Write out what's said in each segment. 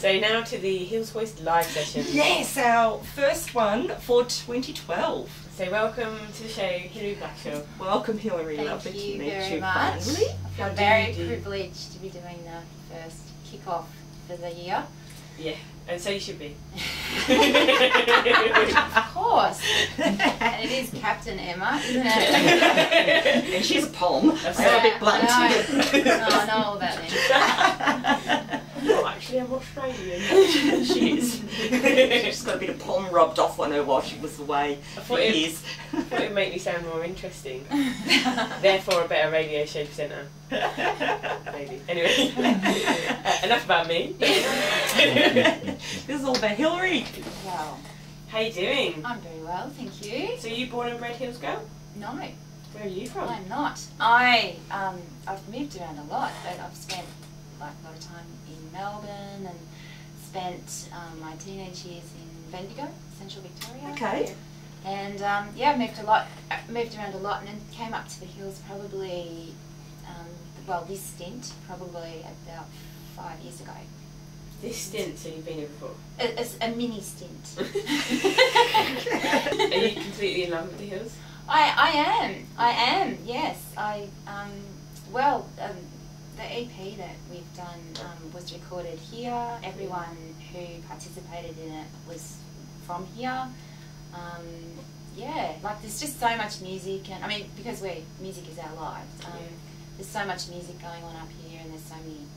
So now to the Hills Hoist live session. Yes, our first one for 2012. So welcome to the show, Hilary Blackshaw. Welcome, Hilary. Thank Lovely you to meet very you much. finally. I'm very privileged to be doing the first kick-off for the year. Yeah, and so you should be. Of course. And it is Captin Emma, isn't it? And she's a pom. That's a bit blunt. I know all about them. Well, actually, I'm Australian. She is. She's got a bit of pom rubbed off on her while she was away for years. I thought it would make me sound more interesting. Therefore, a better radio show presenter. Maybe. Anyway, enough about me. This is all about Hilary. Wow. How you doing? I'm very well, thank you. So you born and bred Hills girl? No. Where are you from? I'm not. I've moved around a lot, but I've spent like a lot of time in Melbourne and spent my teenage years in Bendigo, Central Victoria. Okay. And yeah, moved around a lot, and then came up to the Hills probably, well, this stint probably about 5 years ago. This stint, so you've been here before? It's a mini stint. Are you completely in love with the Hills? I am, yes. The EP that we've done was recorded here. Everyone who participated in it was from here. Yeah, like there's just so much music, and I mean, because music is our lives, there's so much music going on up here, and there's so many,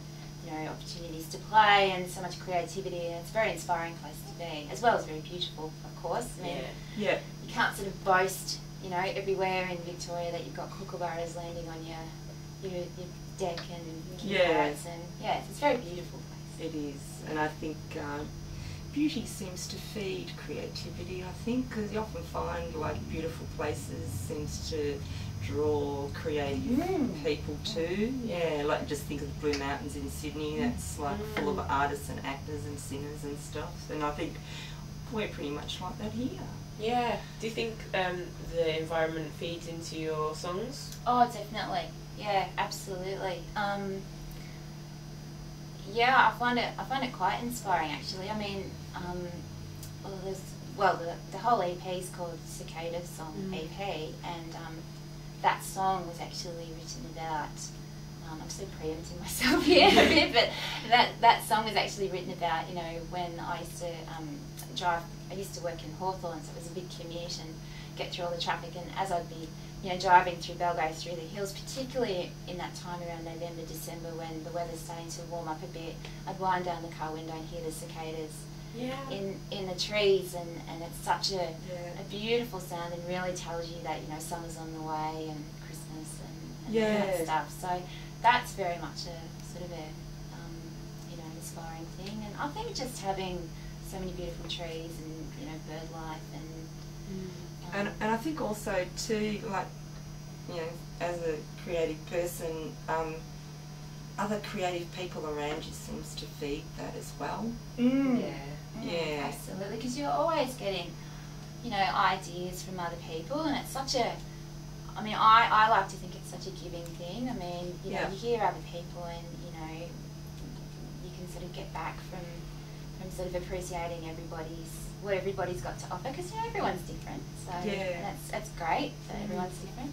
opportunities to play, and so much creativity, and it's a very inspiring place to be, as well as very beautiful, of course. I mean, yeah. You can't sort of boast, everywhere in Victoria that you've got kookaburras landing on your deck and parrots, and it's a very beautiful place. It is, and I think beauty seems to feed creativity, I think, because you often find like beautiful places seems to draw creative people too. Yeah, like just think of the Blue Mountains in Sydney, that's like full of artists and actors and singers and stuff, and I think we're pretty much like that here. Yeah. Do you think the environment feeds into your songs? Oh, definitely. Yeah, absolutely. Yeah, I find it quite inspiring actually. I mean, the whole EP is called Cicadas Song EP, and that song was actually written about. I'm still preempting myself here a bit, but that song was actually written about when I used to drive. I used to work in Hawthorn, so it was a big commute and get through all the traffic. And as I'd be driving through Belgrade through the hills, particularly in that time around November, December, when the weather's starting to warm up a bit, I'd wind down the car window and hear the cicadas in the trees, and it's such a beautiful sound, and really tells you that summer's on the way, and Christmas and that stuff. So that's very much a sort of a inspiring thing, and I think just having so many beautiful trees and bird life and I think also too, like as a creative person, other creative people around you seems to feed that as well. Yeah, absolutely, because you're always getting ideas from other people, and it's such a, I mean, I like to think it's such a giving thing. I mean, you hear other people, and you can sort of get back from sort of appreciating what everybody's got to offer, because everyone's different. So that's great that everyone's different.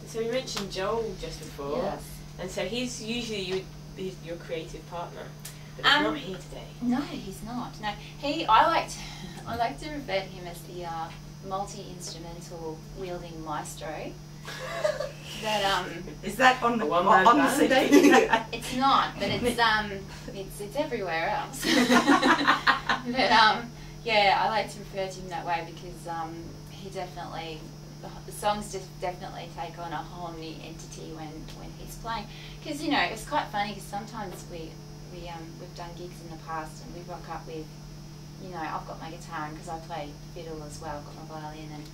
So we mentioned Joel just before, yes. And so he's usually your creative partner, but he's not here today. No, he's not. No, I like to refer to him as the multi-instrumental wielding maestro. That is that on the CD? It's not, but it's everywhere else. But yeah, I like to refer to him that way because he definitely, the songs just definitely take on a whole new entity when he's playing. Because it was quite funny, because sometimes we've done gigs in the past, and we rock up with, I've got my guitar, and because I play fiddle as well, I've got my violin, and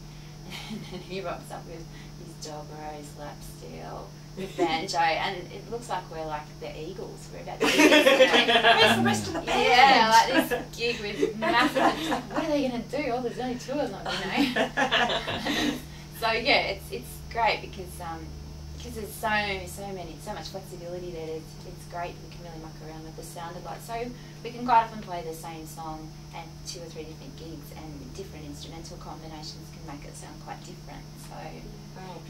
he rocks up with his dobro, his lap steel, with banjo, and it looks like we're like the Eagles. We're about to do this. Where's the rest of the band? Yeah, like this gig with massive. It's like, what are they going to do? Oh, there's only two of them, So yeah, it's great because because there's so much flexibility there. It's great. We can really muck around with the sound of it. So we can quite often play the same song at 2 or 3 different gigs, and different instrumental combinations can make it sound quite different. So.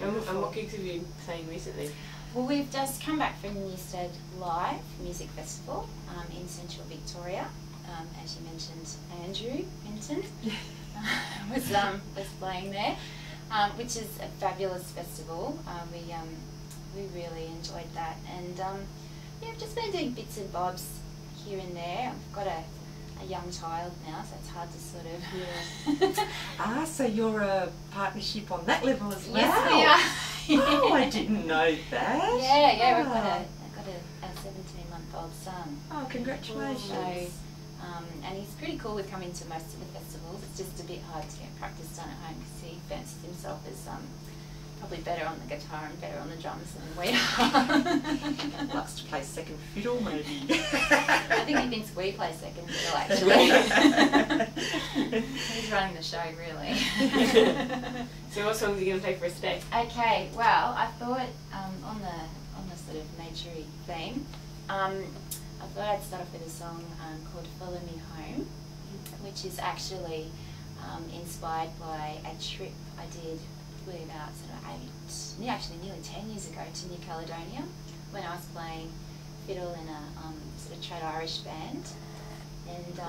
And what gigs have you been playing recently? Well, we've just come back from the Newstead Live Music Festival in Central Victoria. As you mentioned, Andrew Hinton was playing there, which is a fabulous festival. We really enjoyed that, and yeah, I've just been doing bits and bobs here and there. I've got a young child now, so it's hard to sort of... Yeah. So you're a partnership on that level as well? Yes, we are. Oh, I didn't know that. Yeah, I've got a 17-month-old son. Oh, congratulations. So, and he's pretty cool with coming to most of the festivals. It's just a bit hard to get practice done at home because he fancies himself as probably better on the guitar and better on the drums than we are. Likes to play second fiddle, maybe. I think he thinks we play second fiddle, actually. He's running the show, really. So what songs are you going to play for us today? Okay, well, I thought on the sort of naturey theme, I thought I'd start off with a song called Follow Me Home, which is actually inspired by a trip I did about sort of nearly 10 years ago to New Caledonia, when I was playing fiddle in a sort of trad Irish band. And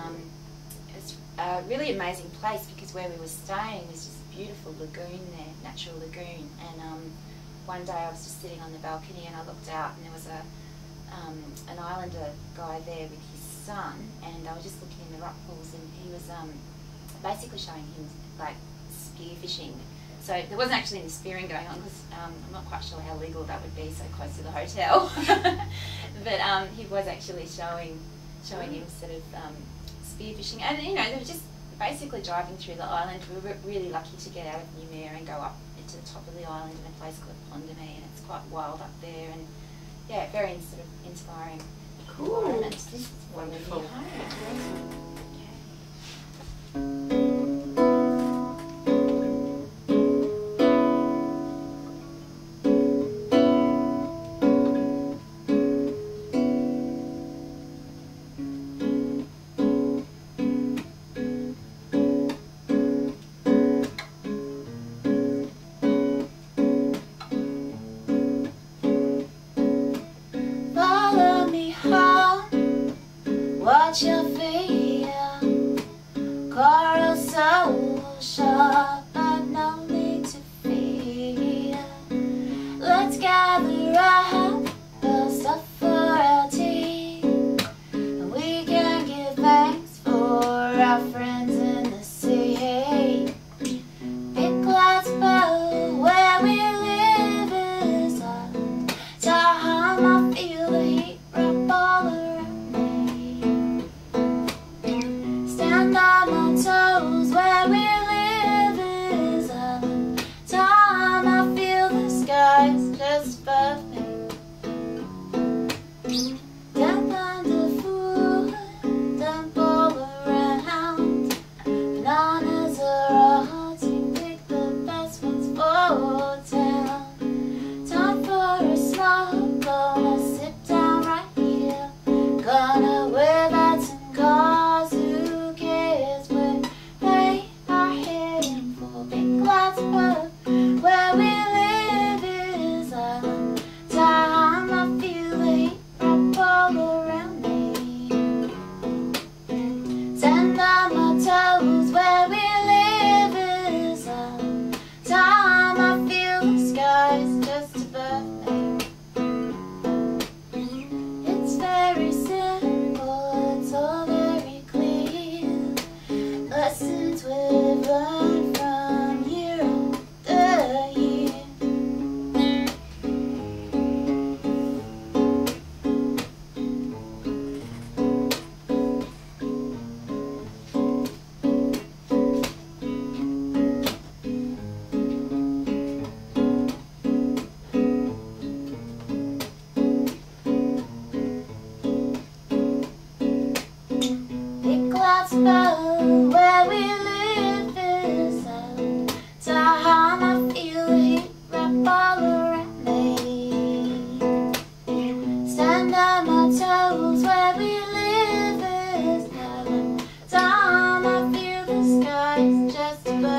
it's a really amazing place because where we were staying was just a beautiful lagoon there, natural lagoon. And one day I was just sitting on the balcony and I looked out and there was an islander guy there with his son, and I was just looking in the rock pools, and he was basically showing him like spear fishing. So there wasn't actually any spearing going on because I'm not quite sure how legal that would be so close to the hotel. But he was actually showing him sort of spear fishing, and you know, they were just basically driving through the island. We were really lucky to get out of Newmere and go up to the top of the island in a place called Pondamie, and it's quite wild up there, and yeah, very sort of inspiring environment. This is wonderful. Watch your feet, Coral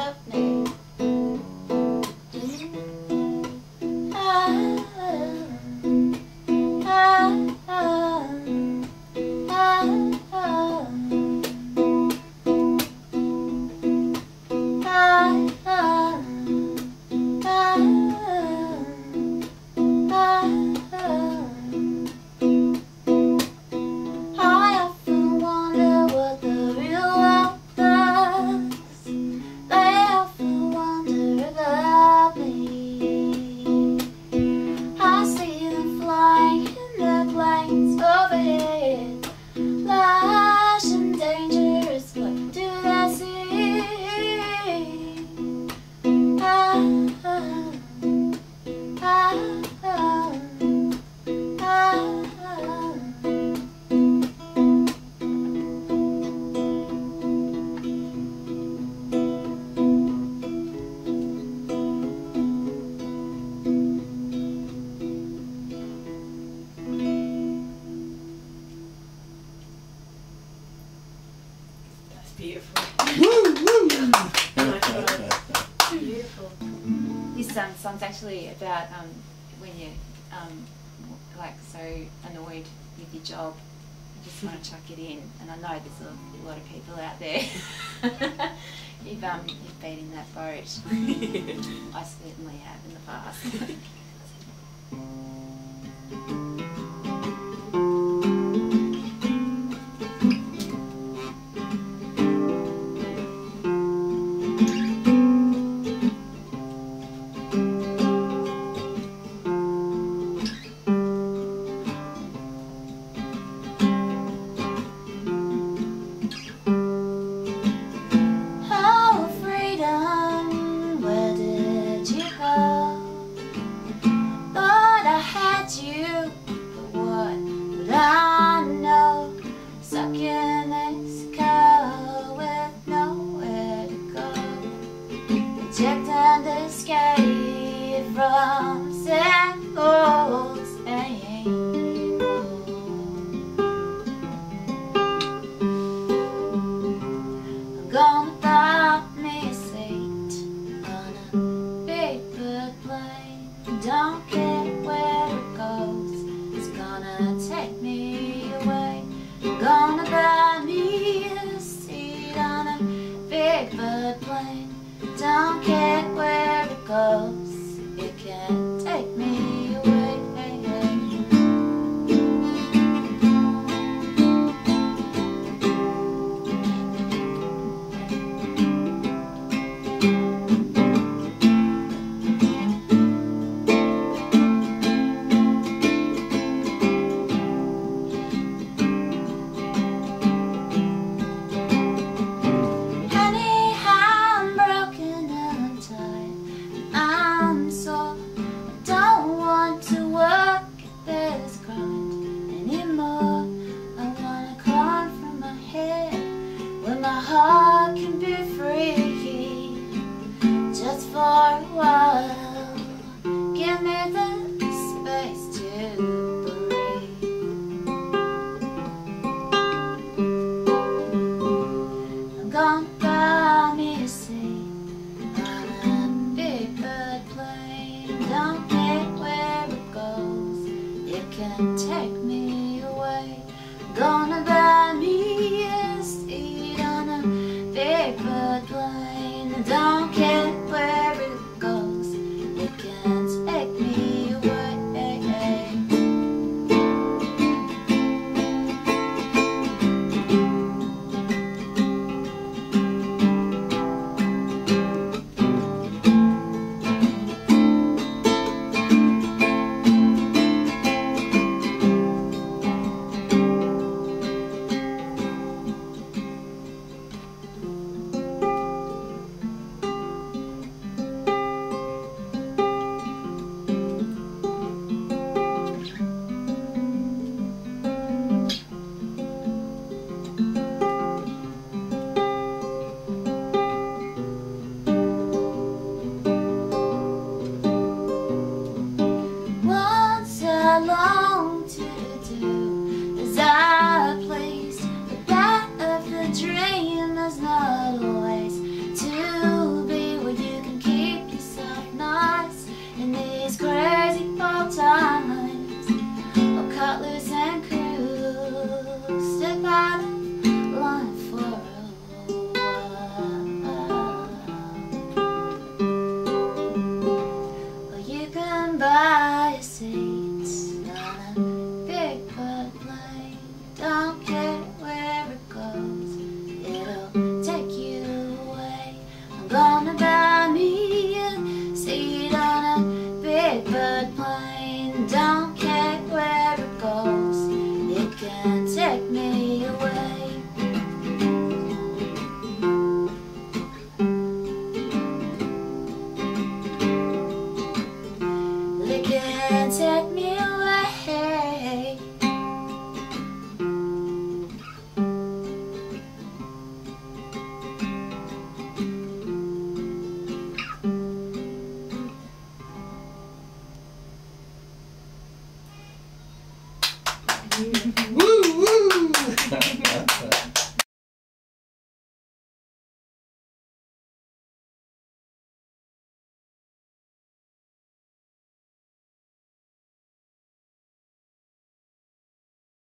of me. Beautiful. Beautiful. This song's actually about when you're like so annoyed with your job, you just want to chuck it in. And I know there's a lot of people out there. You've been in that boat. I certainly have in the past. Don't care where it goes, it can take me away. Heart can be free just for a while. Give me the space to breathe. I'm gonna buy me a seat on a big bird plane. Don't care where it goes, it can take me away. Gonna buy me a seat on a big bird plane. Don't care where it goes, Woo woo!